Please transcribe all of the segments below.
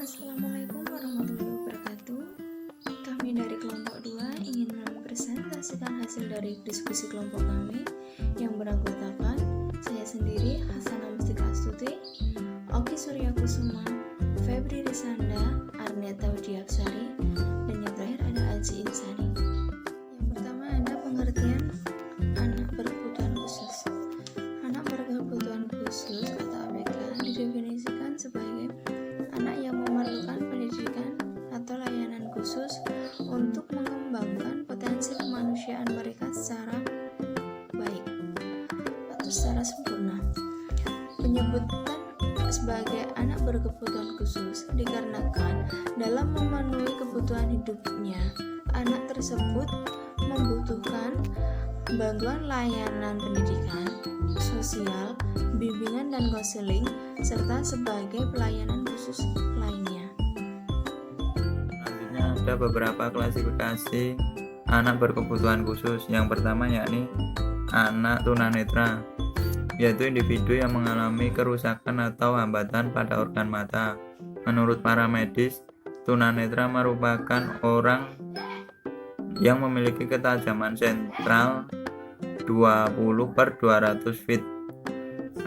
Assalamualaikum warahmatullahi wabarakatuh. Kami dari kelompok 2 ingin mempresentasikan hasil dari diskusi kelompok kami yang beranggotakan saya sendiri, Hasanah Mustika Astuti, Oki Surya Kusuma, Febri Risanda, Arneta Widiaksari, dan yang terakhir ada Aji Insani. Yang pertama ada pengertian anak berkebutuhan khusus. Anak berkebutuhan khusus atau ABK didefinisikan sebagai anak yang memerlukan pendidikan atau layanan khusus untuk mengembangkan potensi kemanusiaan mereka secara baik atau secara sempurna. Penyebutan sebagai anak berkebutuhan khusus dikarenakan dalam memenuhi kebutuhan hidupnya, anak tersebut membutuhkan bantuan layanan pendidikan, sosial, bimbingan dan konseling, serta sebagai pelayanan khusus lainnya. Selanjutnya ada beberapa klasifikasi anak berkebutuhan khusus. Yang pertama yakni anak tunanetra, yaitu individu yang mengalami kerusakan atau hambatan pada organ mata. Menurut para medis, tunanetra merupakan orang yang memiliki ketajaman sentral 20/200 feet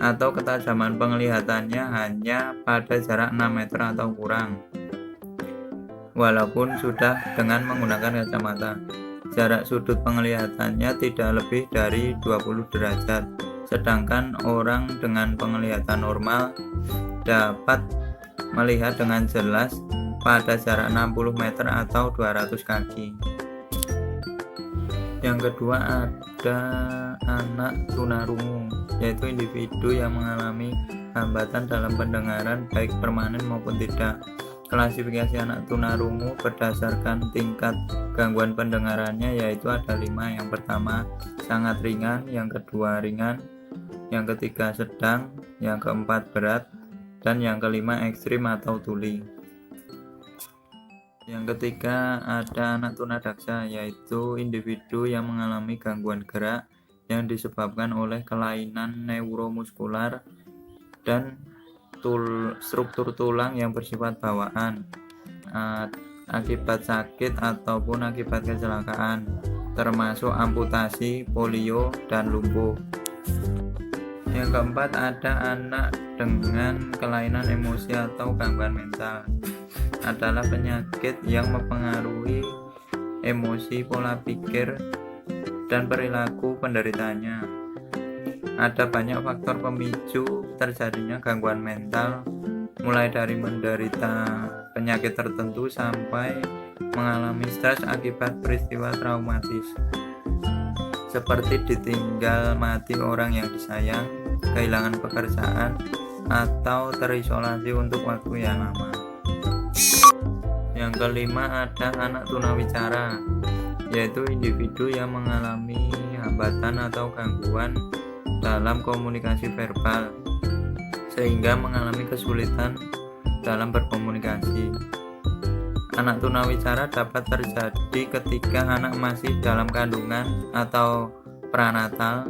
atau ketajaman penglihatannya hanya pada jarak 6 meter atau kurang, walaupun sudah dengan menggunakan kacamata. Jarak sudut penglihatannya tidak lebih dari 20 derajat, sedangkan orang dengan penglihatan normal dapat melihat dengan jelas pada jarak 60 meter atau 200 kaki. Yang kedua ada anak tunarungu, yaitu individu yang mengalami hambatan dalam pendengaran baik permanen maupun tidak. Klasifikasi anak tunarungu berdasarkan tingkat gangguan pendengarannya yaitu ada 5. Yang pertama sangat ringan, yang kedua ringan, yang ketiga sedang, yang keempat berat, dan yang kelima ekstrim atau tuli. Yang ketiga ada anak tunadaksa, yaitu individu yang mengalami gangguan gerak yang disebabkan oleh kelainan neuromuskular dan struktur tulang yang bersifat bawaan akibat sakit ataupun akibat kecelakaan, termasuk amputasi, polio, dan lumpuh. Yang keempat ada anak dengan kelainan emosi atau gangguan mental. Adalah penyakit yang mempengaruhi emosi, pola pikir, dan perilaku penderitanya. Ada banyak faktor pemicu terjadinya gangguan mental, mulai dari menderita penyakit tertentu sampai mengalami stres akibat peristiwa traumatis, seperti ditinggal mati orang yang disayang, kehilangan pekerjaan, atau terisolasi untuk waktu yang lama. Yang kelima ada anak tunawicara, yaitu individu yang mengalami hambatan atau gangguan dalam komunikasi verbal sehingga mengalami kesulitan dalam berkomunikasi. Anak tunawicara dapat terjadi ketika anak masih dalam kandungan atau pranatal,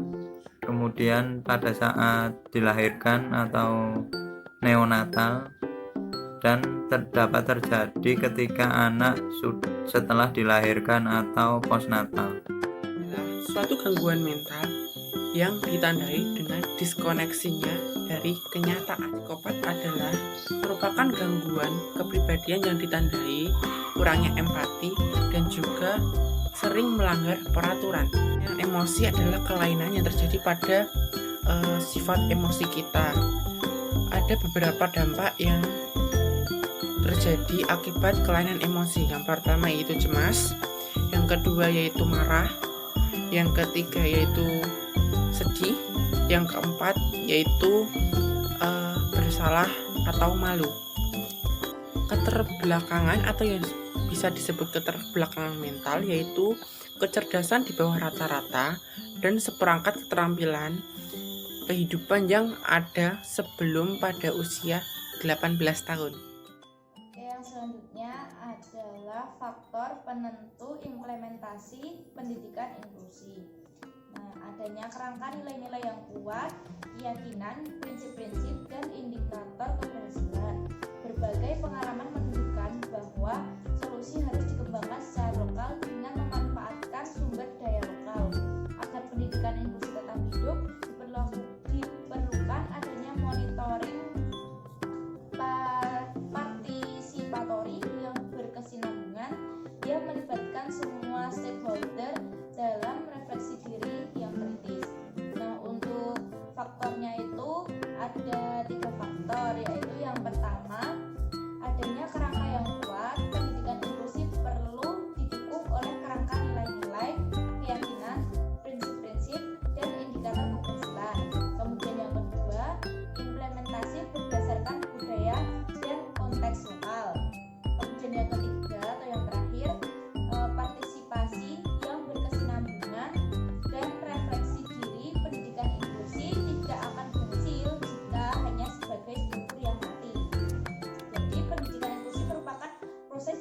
kemudian pada saat dilahirkan atau neonatal, dan dapat terjadi ketika anak setelah dilahirkan atau postnatal. Suatu gangguan mental yang ditandai dengan diskoneksinya dari kenyataan. Psikopat adalah merupakan gangguan kepribadian yang ditandai kurangnya empati dan juga sering melanggar peraturan. Emosi adalah kelainan yang terjadi pada sifat emosi kita. Ada beberapa dampak yang terjadi akibat kelainan emosi. Yang pertama yaitu cemas, yang kedua yaitu marah, yang ketiga yaitu sedih, yang keempat yaitu bersalah atau malu. Keterbelakangan atau yang bisa disebut keterbelakangan mental yaitu kecerdasan di bawah rata-rata dan seperangkat keterampilan kehidupan yang ada sebelum pada usia 18 tahun. Yang selanjutnya adalah faktor penentu implementasi pendidikan inklusi. Adanya kerangka nilai-nilai yang kuat, keyakinan, prinsip-prinsip, dan indikator keberhasilan. Berbagai pengalaman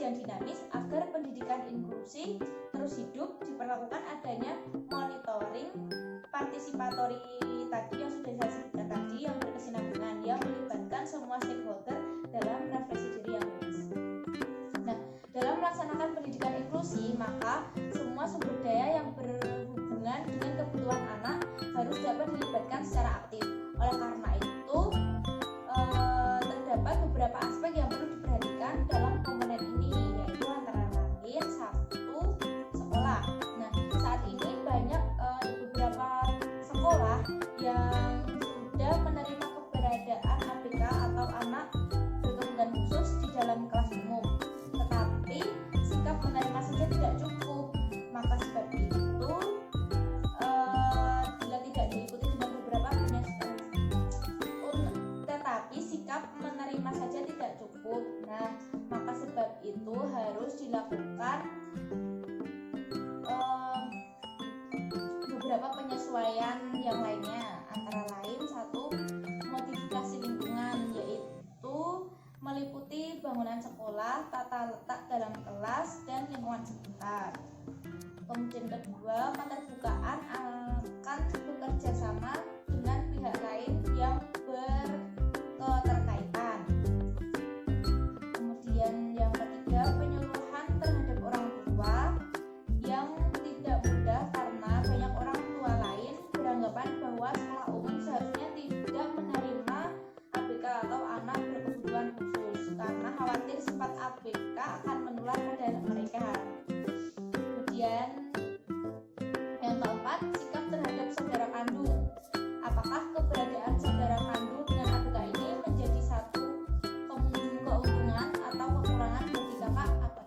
dan dinamis agar pendidikan inklusi terus hidup. Diperlakukan adanya monitoring partisipatori tadi yang sudah saya sebutkan tadi, yang berkesinambungan, yang melibatkan semua stakeholder dalam refleksi diri yang kritis. Nah, dalam melaksanakan pendidikan inklusi, maka semua sumber daya yang berhubungan dengan kebutuhan anak harus dapat dilibatkan secara aktif. Oleh karena itu, terdapat beberapa aspek yang perlu diperhatikan dalam komponen ini, yaitu antara lain satu, sekolah. Nah, saat ini banyak beberapa sekolah yang sudah menerima keberadaan ABK atau anak berkebutuhan khusus di dalam kelas umum, tetapi sikap menerima saja tidak cukup. Maka sebab itu, bila tidak diikuti dengan beberapa tetapi sikap menerima saja tidak cukup. Nah, maka sebab itu harus dilakukan beberapa penyesuaian yang lainnya, antara lain satu, modifikasi lingkungan, yaitu meliputi bangunan sekolah, tata letak dalam kelas, dan lingkungan sekitar. Kemudian kedua, keterbukaan akan bekerja sama dengan pihak lain yang berketerkaitan. Kemudian yang ketiga, penyuluhan terhadap orang tua yang tidak mudah karena banyak orang tua lain beranggapan bahwa sekolah umum seharusnya tidak menerima ABK atau anak berkebutuhan khusus karena khawatir sifat ABK akan menular pada anak mereka. Kemudian yang keempat, sikap terhadap saudara kandung. Apakah keberadaan saudara kandung dengan ABK ini menjadi satu keuntungan atau kekurangan bagi kakak atau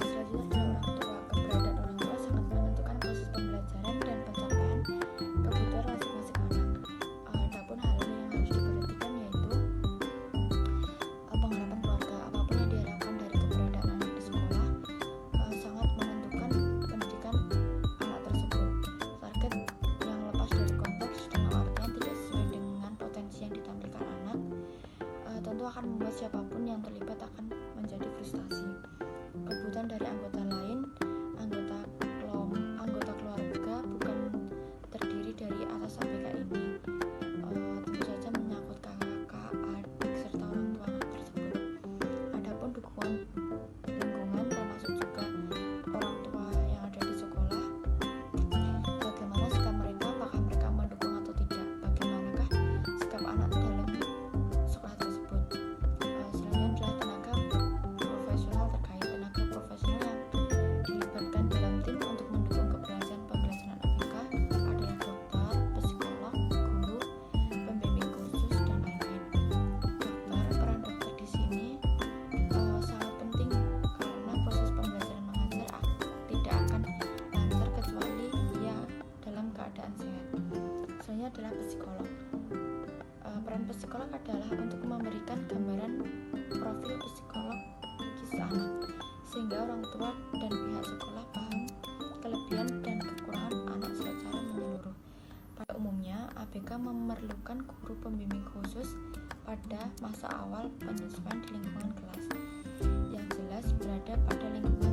Selanjutnya adalah orang tua. Keberadaan orang tua sangat menentukan proses pembelajaran dan pencapaian kebutuhan masing-masing anak. Adapun hal yang harus diperhatikan yaitu pengharapan keluarga. Apapun yang diharapkan dari keberadaan anak di sekolah sangat menentukan pendidikan anak tersebut. Target yang lepas dari konteks dalam artian tidak sesuai dengan potensi yang ditampilkan anak tentu akan membuat siapapun yang terlibat akan menjadi frustasi. Kebutuhan dari anggota lain, anggota keluarga bukan terdiri dari atas ABK ini. Tentu saja menyangkut kakak, adik, serta orang tua anak tersebut. Adapun dukungan lingkungan termasuk juga orang tua yang ada di sekolah. Bagaimana sikap mereka? Apakah mereka mendukung atau tidak? Bagaimanakah sikap anak dalam sekolah tersebut? Selanjutnya adalah tenaga profesional terkait. Tenaga profesional yang dilibatkan dalam tim untuk mendukung keberhasilan pembelajaran ABK adalah dokter, psikolog, guru, pembimbing khusus, dan lain-lain. Peran dokter di sini sangat penting karena proses pembelajaran mengajar tidak akan lancar kecuali ia dalam keadaan sehat. Selanjutnya adalah psikolog. Peran psikolog adalah untuk memberikan gambaran profil psikologis anak sehingga orang tua dan pihak sekolah paham kelebihan dan kekurangan anak secara menyeluruh. Pada umumnya, ABK memerlukan guru pembimbing khusus pada masa awal penyesuaian di lingkungan kelas yang jelas berada pada lingkungan